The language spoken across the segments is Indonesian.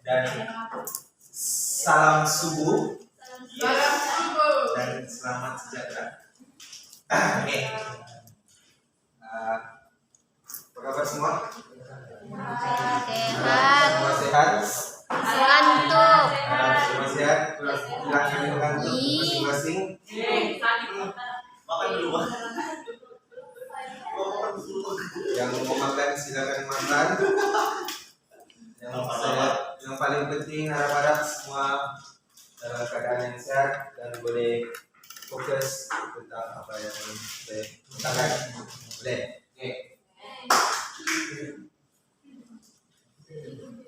dan salam subuh. Yes. Dan selamat sejahtera. Oke. Apa kabar semua? Sehat. Semua sehat? Ngantuk. Semua sehat? Silahkan ngantuk masing-masing. Makan dulu. Yang mau makan silakan makan. Yang paling penting harap-harap semua dalam keadaan yang sehat dan boleh fokus tentang apa yang saya katakan. Boleh? Oke.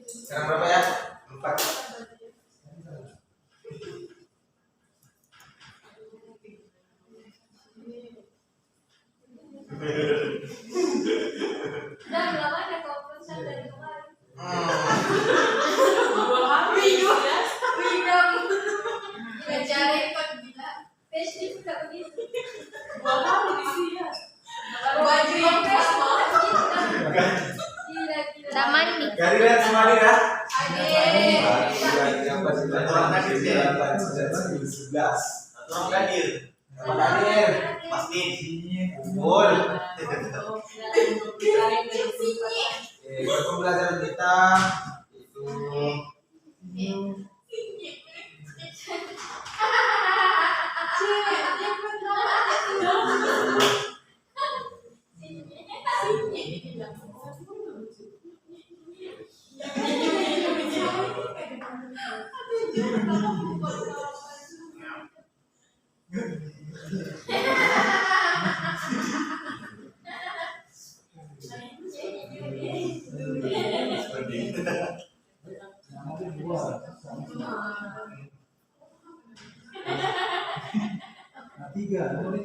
Sekarang berapa ya? 4. Dan berapa ada konferensi dari kemarin? Facebook nggak begitu. Baju yang Udah mandi. Gak dilihat semua nih ya? ada. Orang hadir 11. Orang hadir. Orang hadir. Pasti. Betul. Pembelajaran kita itu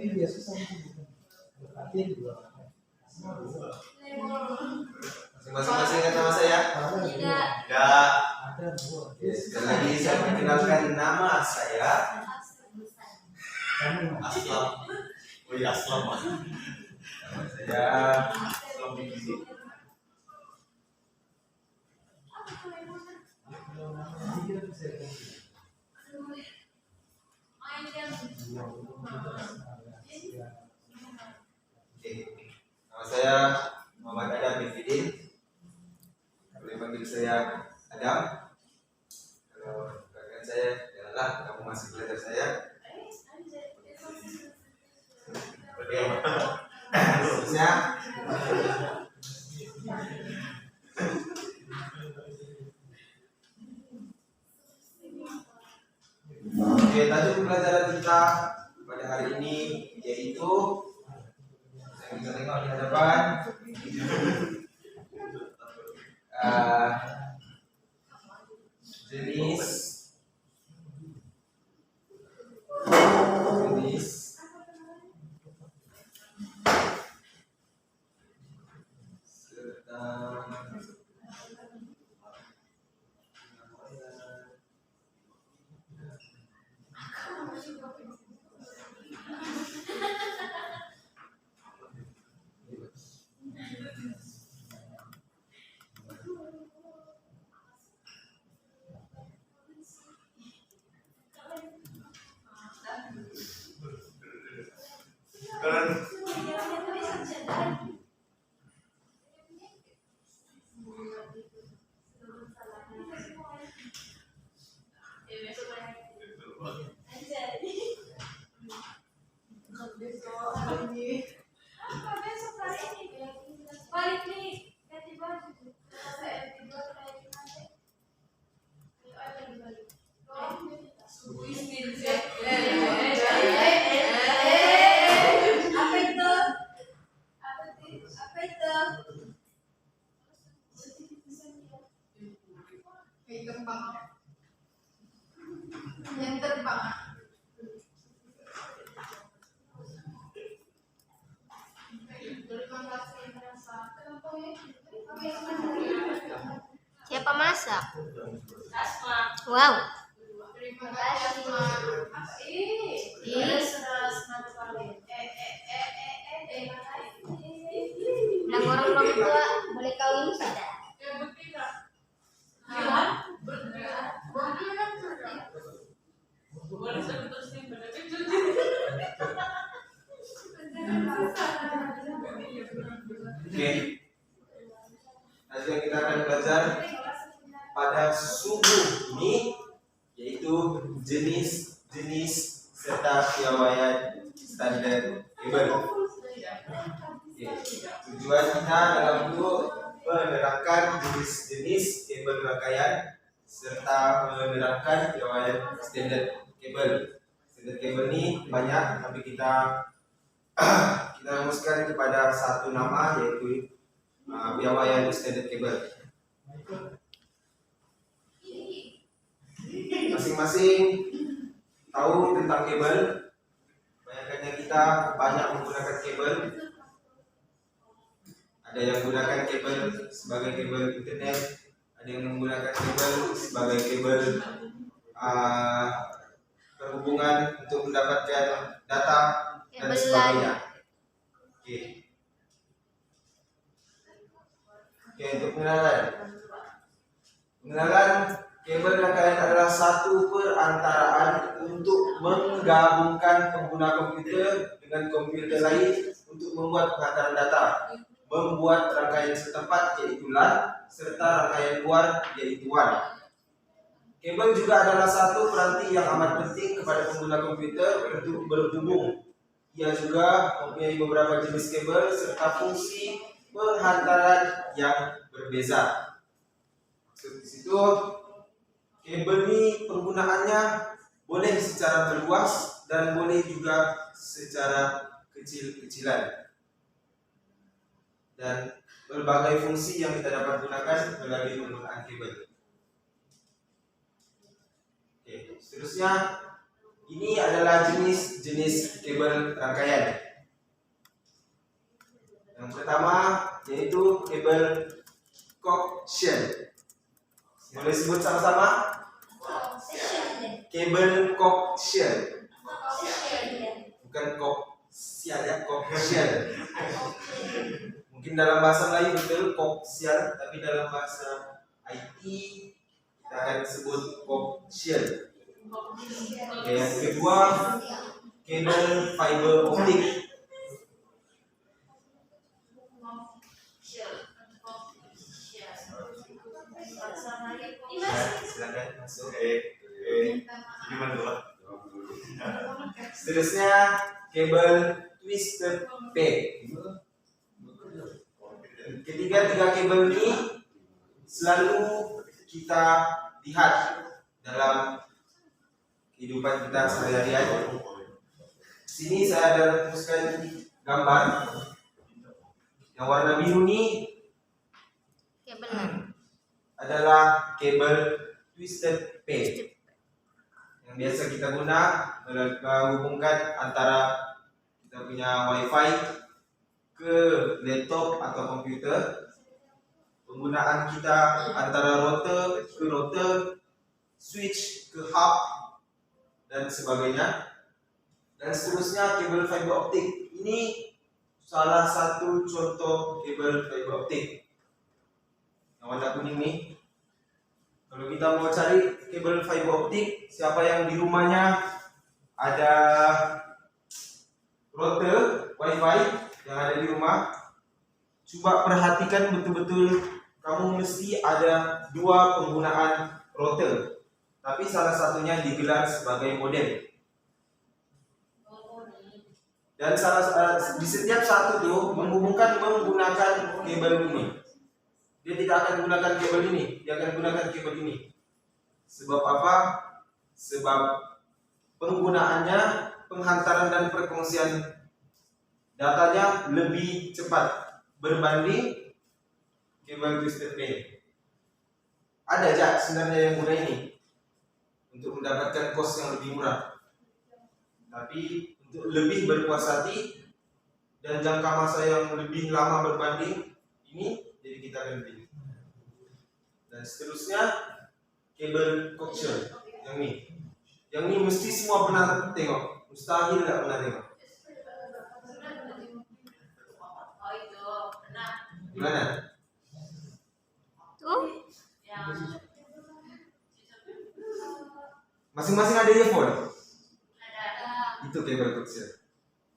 ini biasa sama masing-masing ingat nama saya? Tidak. Tidak. Sekali lagi saya perkenalkan nama saya Aslam. Oh iya Aslam. Nama saya Aslam Bikisi. Nama saya Muhammad Adam bin Fidin. Boleh panggil saya Adam. Kalau rekan saya, janganlah kamu masih belajar saya. Oke. Terusnya. Oke, tadi pembelajaran kita pada hari ini yaitu yang bisa tengok di hadapan jenis serta Balik nih, ganti baju. Apa itu? Yang terbang. Siapa masak? Asma. Wow. Terima kasih. Bilang orang tua boleh kawin sudah. Ya, bukti, Kak. pada suhu ini, yaitu jenis serta piawaian standar kabel. Oke. Tujuan kita dalam bentuk menerangkan jenis-jenis kabel rangkaian serta menerangkan piawaian standar kabel. Standar kabel ini banyak, tapi kita rumuskan kepada satu nama, yaitu piawaian standar kabel. Masing-masing tahu tentang kabel. Banyaknya kita banyak menggunakan kabel. Ada yang menggunakan kabel sebagai kabel internet, ada yang menggunakan kabel sebagai kabel perhubungan untuk mendapatkan data dan Kabel sebagainya. Oke. Untuk pengenalan kabel rangkaian adalah satu perantaraan untuk menggabungkan pengguna komputer dengan komputer lain untuk membuat penghantaran data, membuat rangkaian setempat yaitu LAN, serta rangkaian luar yaitu WAN. Kabel juga adalah satu peranti yang amat penting kepada pengguna komputer untuk berhubung. Ia juga mempunyai beberapa jenis kabel serta fungsi penghantaran yang berbeza. Maksud di situ, kabel ini penggunaannya boleh secara berluas dan boleh juga secara kecil-kecilan. Dan berbagai fungsi yang kita dapat gunakan melalui penggunaan kabel. Oke, seterusnya ini adalah jenis-jenis kabel rangkaian. Yang pertama yaitu kabel coaxial. Boleh sebut sama-sama? Kabel coaxial. Bukan coaxial ya, coaxial. Mungkin dalam bahasa Melayu betul coaxial, tapi dalam bahasa IT kita akan sebut coaxial. Oke, yang kedua kabel fiber optik. Ya, silakan masuk. Seterusnya kabel twisted pair. Ketiga kabel ini selalu kita lihat dalam kehidupan kita sehari-hari. Sini saya ada rumuskan gambar yang warna biru ini Kabel adalah kabel twisted pair yang biasa kita guna menghubungkan antara kita punya wifi ke laptop atau komputer. Penggunaan kita antara router ke router, switch ke hub dan sebagainya. Dan seterusnya kabel fiber optik. Ini salah satu contoh kabel fiber optik. Yang warna kuning nih. Kalau kita mau cari kabel fiber optik, siapa yang di rumahnya ada router wifi yang ada di rumah, coba perhatikan betul-betul, kamu mesti ada dua penggunaan router, tapi salah satunya digelar sebagai modem. Dan di setiap satu tuh menghubungkan menggunakan kabel ini. Dia tidak akan menggunakan kabel ini, dia akan menggunakan kabel ini. Sebab apa? Sebab penggunaannya, penghantaran dan perkongsian datanya lebih cepat berbanding kabel twisted pair. Ada aja sebenarnya yang guna ini untuk mendapatkan kos yang lebih murah. Tapi untuk lebih berpuas hati dan jangka masa yang lebih lama berbanding ini, jadi kita akan pilih. Dan seterusnya kabel coaxial yang ini. Yang ini mesti semua pernah tengok. Mustahil nggak pernah tengok. Gimana? tuh Masing-masing ada earphone. Itu kabel coaxial.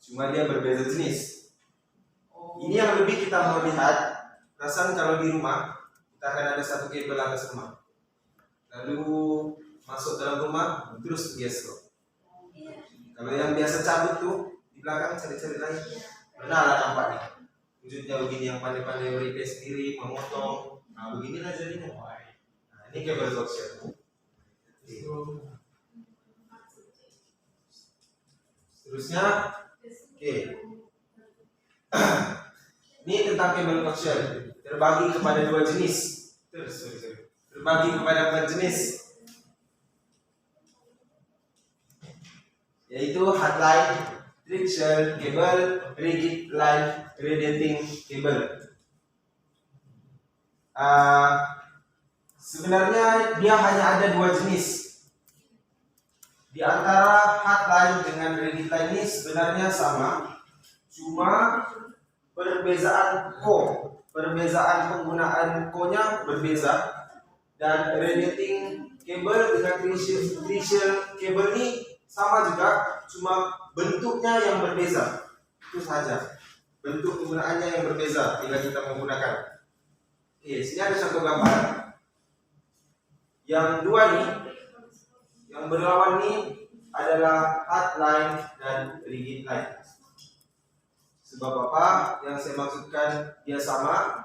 Cuma dia berbeda jenis. Ini yang lebih kita mau lihat. Perasaan kalau di rumah kita akan ada satu kabel atas rumah. lalu masuk dalam rumah, terus biasa. Kalau yang biasa cabut tuh di belakang cari-cari lagi. Pernah lah nampak nih. Wujudnya begini, yang pandai-pandai repair sendiri, memotong. Nah beginilah jadinya. Nah ini kabel coaxial. Seterusnya, oke. Ini tentang kabel coaxial. Terbagi kepada dua jenis. Terbagi kepada empat jenis. Yaitu hardline, trickshell cable, rigid line, radiating cable. Sebenarnya dia hanya ada dua jenis. Di antara hardline dengan rigid line ini sebenarnya sama, cuma perbezaan perbezaan penggunaan nya berbeza, dan radiating cable dengan trickshell cable ini sama juga, cuma bentuknya yang berbeza. Itu saja. Bentuk penggunaannya yang berbeza bila kita menggunakan. Oke, sini ada satu gambar. Yang dua nih, yang berlawan nih adalah hardline dan rigid line. Sebab apa? Yang saya maksudkan dia sama,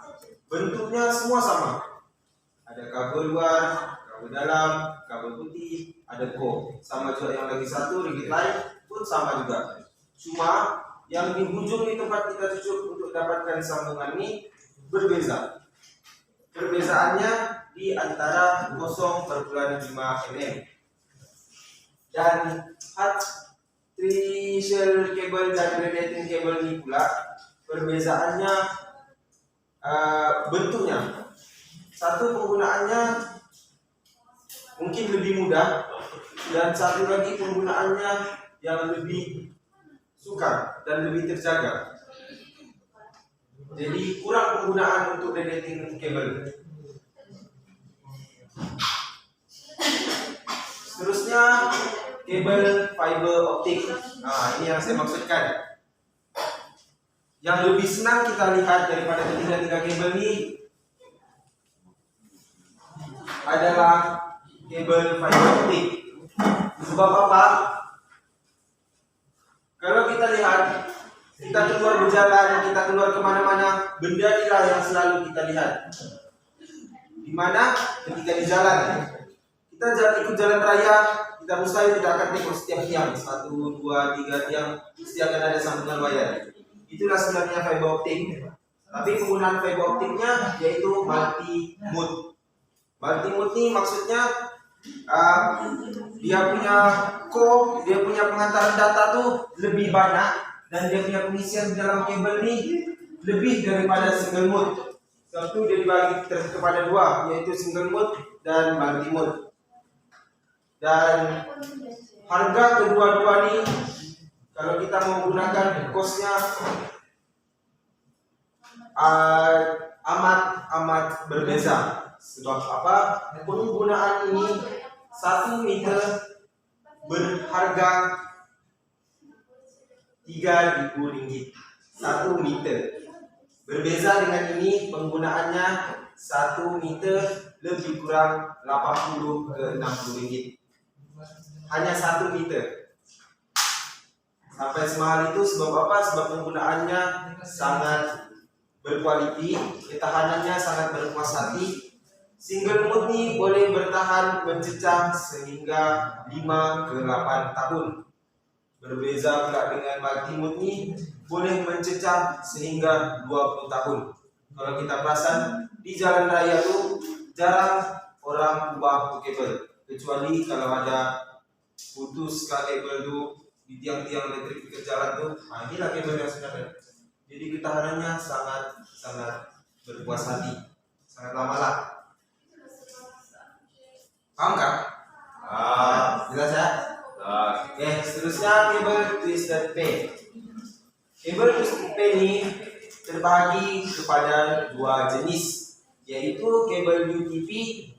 bentuknya semua sama. Ada kabel luar, kabel dalam, kabel putih, ada sama juga yang lagi satu rigid line pun sama juga. Cuma yang di ujung di tempat kita cucuk untuk dapatkan sambungan ini berbeza. Perbezaannya di antara 0,5 mm. Dan hard trickshell cable dan radiating cable ini pula perbezaannya bentuknya. Satu penggunaannya mungkin lebih mudah, dan satu lagi penggunaannya yang lebih sukar dan lebih terjaga. Jadi kurang penggunaan untuk radiating cable. Seterusnya kabel fiber optik. Nah, ini yang saya maksudkan. Yang lebih senang kita lihat daripada ketiga-tiga kabel ini adalah kabel fiber optik. Sebab apa? Kalau kita lihat, kita keluar berjalan, kita keluar kemana-mana, benda inilah yang selalu kita lihat. Di mana? Ketika di jalan, kita ikut jalan raya, kita mustahil tidak akan tengok setiap tiang, 1, 2, 3 tiang, mesti akan ada sambungan wayar. Itulah sebenarnya fiber optik. Tapi penggunaan fiber optiknya yaitu multi mode. Multi mode ini maksudnya dia punya dia punya pengantaran data tuh lebih banyak, dan dia punya pengisian di dalam kabel ini lebih daripada single mode. Sebab itu dia dibagi kepada dua, yaitu single mode dan multi mode. Dan harga kedua-dua ini kalau kita menggunakan kosnya amat berbeza. Sebab apa? Penggunaan ini 1 meter berharga Rp3.000. 1 meter. Berbeza dengan ini, penggunaannya 1 meter lebih kurang 80 ke 60 ringgit. Hanya 1 meter. Sampai semahal itu sebab apa? Sebab penggunaannya sangat berkualiti, ketahanannya sangat berpuas hati. Single mode ini boleh bertahan mencecah sehingga 5 ke 8 tahun. Berbeza pula dengan multi mode ini boleh mencecah sehingga 20 tahun. Kalau kita perasan di jalan raya itu jarang orang ubah kabel, kecuali kalau ada putus kabel itu di tiang-tiang elektrik di jalan tuh. Nah, inilah kabel yang sebenarnya. Jadi ketahanannya sangat berpuas hati, sangat lama lah. Paham kan? Jelas ya? Oke, seterusnya kabel twisted pair. Kabel twisted pair ini terbagi kepada dua jenis, yaitu kabel UTP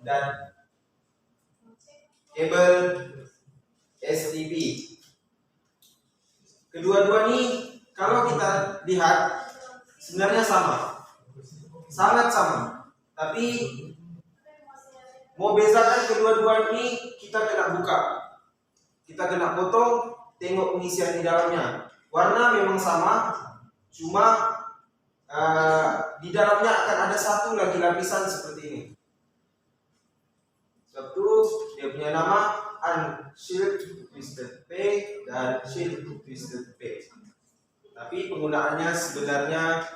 dan kabel STP. Kedua-dua ini kalau kita lihat sebenarnya sama, sangat sama. Tapi Mau bezakan kedua-dua ini kita kena buka, kita kena potong, tengok pengisian di dalamnya. Warna memang sama, cuma di dalamnya akan ada satu lagi lapisan seperti ini. Satu, dia punya nama Unshield Twisted P dan Shield Twisted P. Tapi penggunaannya sebenarnya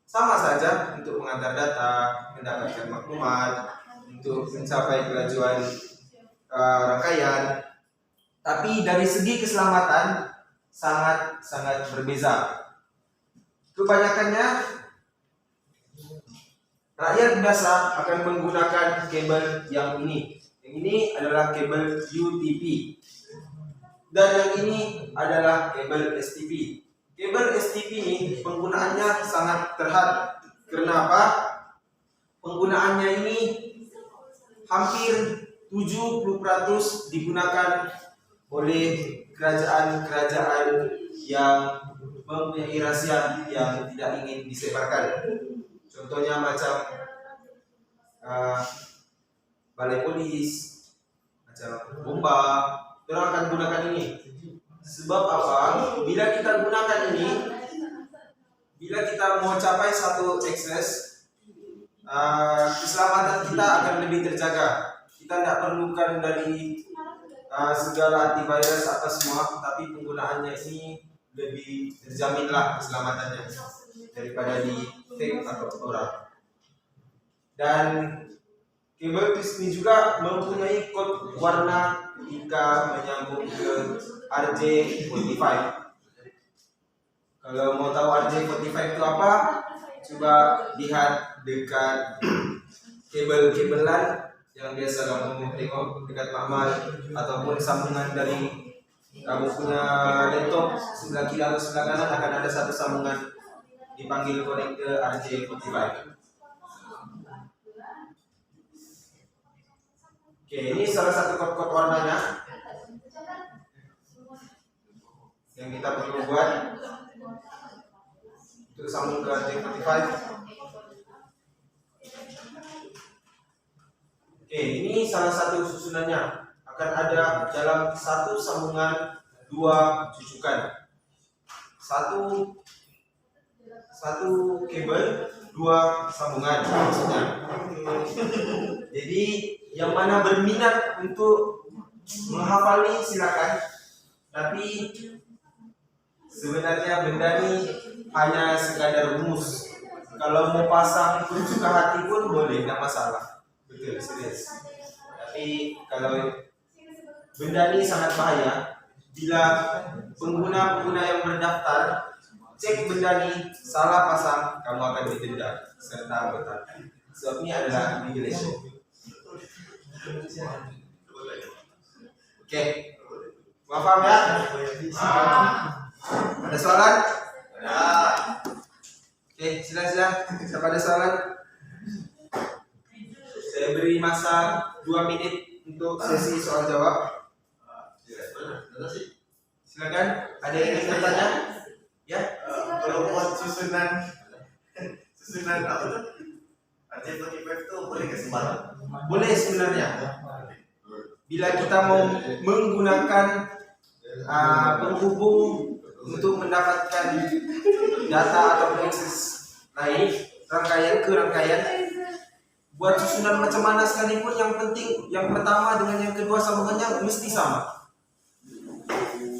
sama saja untuk mengantar data, mendapatkan maklumat, untuk mencapai kelajuan rangkaian. Tapi dari segi keselamatan sangat berbeza. Kebanyakannya rakyat biasa akan menggunakan kabel yang ini. Yang ini adalah kabel UTP dan yang ini adalah kabel STP. Kabel STP ini penggunaannya sangat terhad. Kenapa? Penggunaannya ini hampir 70% digunakan oleh kerajaan-kerajaan yang mempunyai rahasia yang tidak ingin disebarkan. Contohnya macam balai polis, macam bomba, orang akan gunakan ini. Sebab apa? Bila kita gunakan ini, bila kita mau capai satu akses, keselamatan kita akan lebih terjaga. Kita tidak perlukan dari segala antivirus apa semua, tapi penggunaannya ini lebih terjaminlah keselamatannya daripada di fake atau orang. Dan kabel twist ini juga mempunyai kod warna ketika menyambung ke RJ45. Kalau mau tahu RJ45 itu apa, coba lihat dekat kabel-kabelan yang biasa kamu tengok dekat makmal, ataupun sambungan dari kamu punya laptop sebelah kiri atau sebelah kanan akan ada satu sambungan dipanggil konektor RJ45. Oke, ini salah satu kod-kod warnanya yang kita perlu buat untuk sambung ke RJ45. Oke, ini salah satu susunannya. Akan ada dalam satu sambungan dua cucukan. Satu kabel, dua sambungan maksudnya. Jadi yang mana berminat untuk menghafal ini silakan. Tapi sebenarnya benda ini hanya sekadar rumus. Kalau mau pasang suka hati pun boleh, tidak masalah. Betul, serius. Tapi kalau benda ini sangat bahaya, bila pengguna yang berdaftar cek benda ini salah pasang, kamu akan didenda serta anggota. Sebab ini adalah regulation. Oke, paham ya? Ada soalan? Ada. Oke, silakan. Siapa ada soalan? Saya beri masa 2 menit untuk sesi soal jawab. Silakan. Ada yang ingin bertanya? Ya. Kalau buat susunan apa tuh? RJ45 itu boleh nggak sembarang? Boleh sebenarnya. Bila kita mau menggunakan penghubung untuk mendapatkan data atau akses lain, rangkaian ke rangkaian, buat susunan macam mana sekalipun, yang penting yang pertama dengan yang kedua sambungannya mesti sama.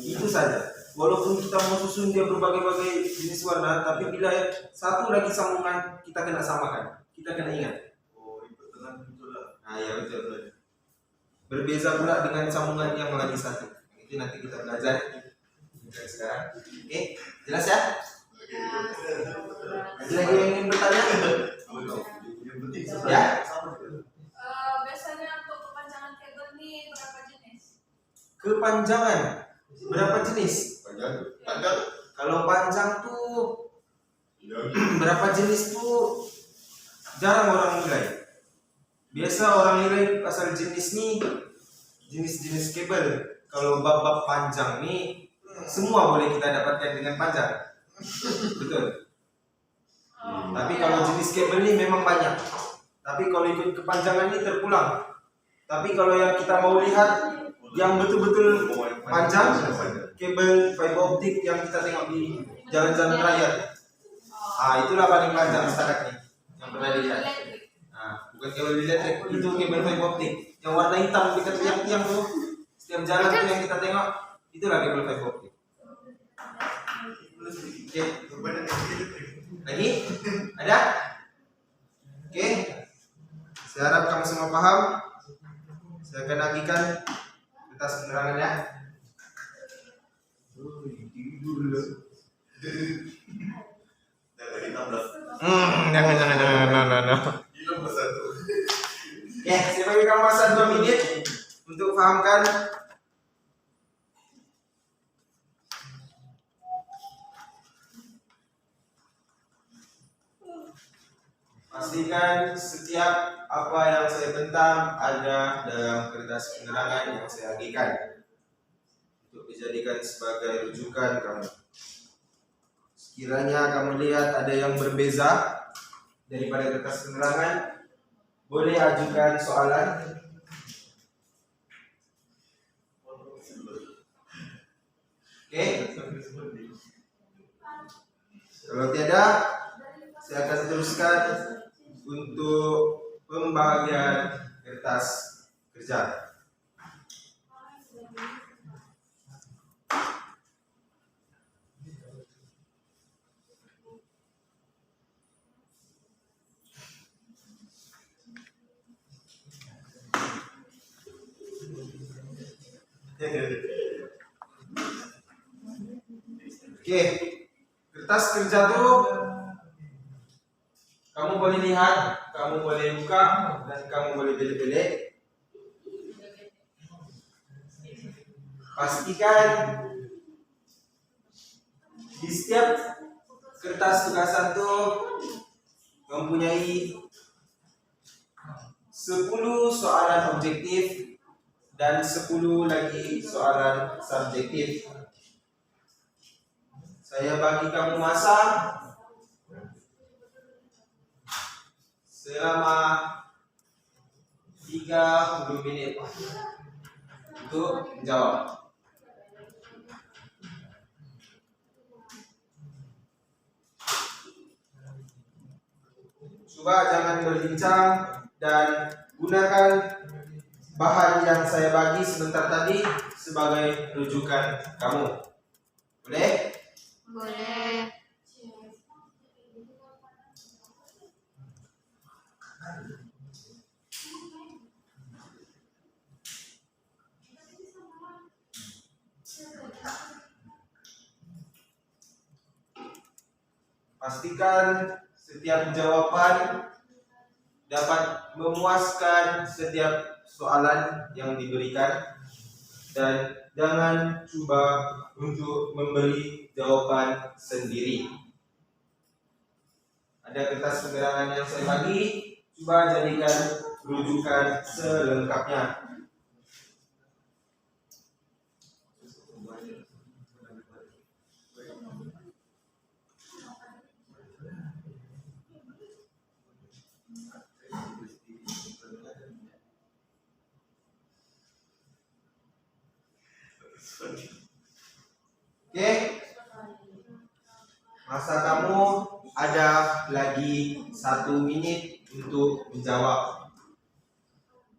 Itu saja. Walaupun kita mau susun dia berbagai-bagai jenis warna, tapi bila satu lagi sambungan kita kena samakan, kita kena ingat. Oh, itu tengah betul lah. Nah, ya betul. Berbeza pula dengan sambungan yang lagi satu. Itu nanti kita belajar sekarang. Oke, jelas ya? Ada lagi yang ingin bertanya? Ya? Biasanya untuk kepanjangan kabel nih berapa jenis? Kepanjangan berapa jenis? Panjang. Kalau panjang tuh berapa jenis tuh jarang orang nilai. Biasa orang nilai asal jenis nih, jenis-jenis kabel. Kalau bab-bab panjang nih, semua boleh kita dapatkan dengan panjang. Betul. Tapi kalau jenis kabel ini memang banyak. Tapi kalau ikut kepanjangan ini terpulang. Tapi kalau yang kita mau lihat yang betul-betul panjang, kabel fiber optik yang kita tengok di jalan-jalan raya. Itulah paling panjang setakat nih yang pernah dilihat. Bukan kabel elektrik, itu kabel fiber optik yang warna hitam dekat tiang-tiang tuh. Setiap jalan tuh yang kita tengok, itulah kabel fiber optik. Oke, lagi? Ada? Oke. Saya harap kamu semua paham. Saya akan bagikan kertas penerangannya. Tidur dulu. Jangan. Ya, saya bagi kamu masa 2 menit untuk pahamkan. Pastikan setiap apa yang saya bentang ada dalam kertas penerangan yang saya bagikan untuk dijadikan sebagai rujukan kamu. Sekiranya kamu lihat ada yang berbeza daripada kertas penerangan, boleh ajukan soalan. Oke. Kalau tiada, saya akan teruskan untuk pembagian kertas kerja. Oke, kertas kerja tuh kamu boleh lihat, kamu boleh buka, dan kamu boleh pilih-pilih. Pastikan di setiap kertas tugasan itu mempunyai 10 soalan objektif dan 10 lagi soalan subjektif. Saya bagi kamu masa selama 30 menit untuk menjawab. Coba jangan berbincang dan gunakan bahan yang saya bagi sebentar tadi sebagai rujukan kamu. Boleh? Boleh. Pastikan setiap jawaban dapat memuaskan setiap soalan yang diberikan dan jangan coba untuk memberi jawaban sendiri. Ada kertas penerangan yang saya bagi, coba jadikan rujukan selengkapnya. Oke, masa kamu ada lagi 1 menit untuk menjawab.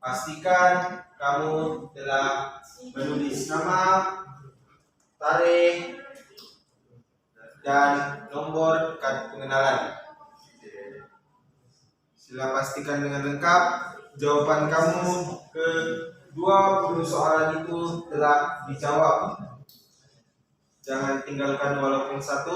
Pastikan kamu telah menulis nama, tarikh, dan nomor kad pengenalan. Sila pastikan dengan lengkap jawaban kamu ke 20 soalan itu telah dijawab. Jangan tinggalkan walaupun 1.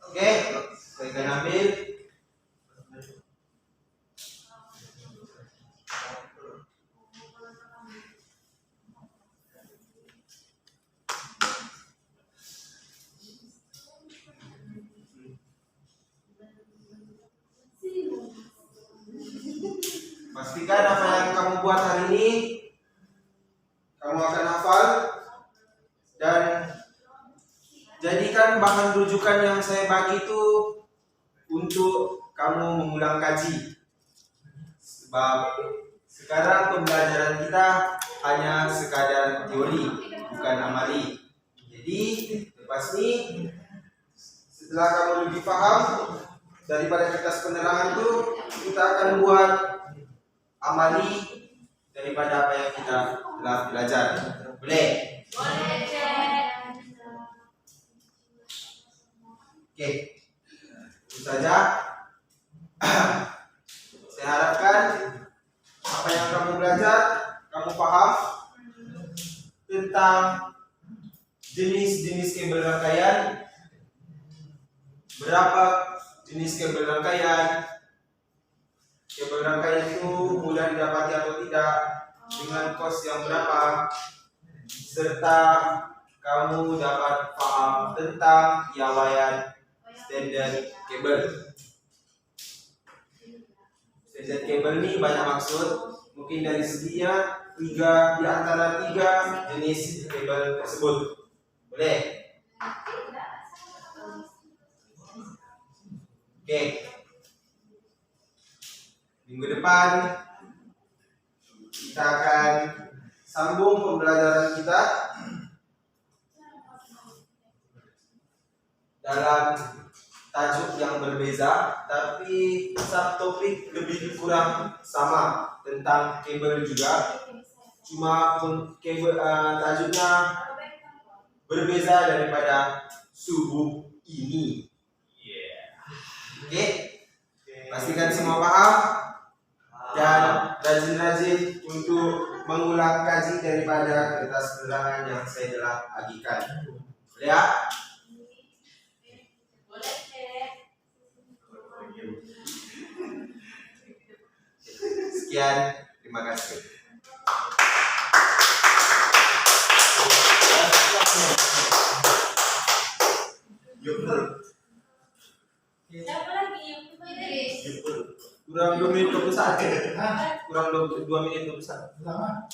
Oke, saya akan ambil. pastikan apa yang kamu buat hari ini kamu akan hafal dan jadikan bahan rujukan yang saya bagi itu untuk kamu mengulang kaji. Sebab sekarang pembelajaran kita hanya sekadar teori, bukan amali. Jadi lepas ini setelah kamu lebih paham daripada kertas penerangan itu, kita akan buat amali daripada apa yang kita telah belajar. Boleh? Boleh, Cek. Oke, itu saja. Saya harapkan apa yang kamu belajar, kamu paham tentang jenis-jenis kabel rangkaian, berapa jenis kabel rangkaian itu mudah didapati atau tidak, dengan kos yang berapa, serta kamu dapat paham tentang piawaian standar kabel. Standar kabel ini banyak maksud, mungkin dari seginya di antara 3 jenis kabel tersebut. Boleh? Oke. Minggu depan kita akan sambung pembelajaran kita dalam tajuk yang berbeza, tapi subtopik lebih kurang sama tentang kabel juga. Cuma tajuknya berbeza daripada subuh ini. Oke, pastikan semua paham dan rajin-rajin untuk mengulang kaji daripada kertas penerangan yang saya telah bagikan. Boleh ya? Boleh, Cek. Sekian, terima kasih. Siapa lagi yang Kurang 2 menit 21. Kurang 2 menit 21. Pertama,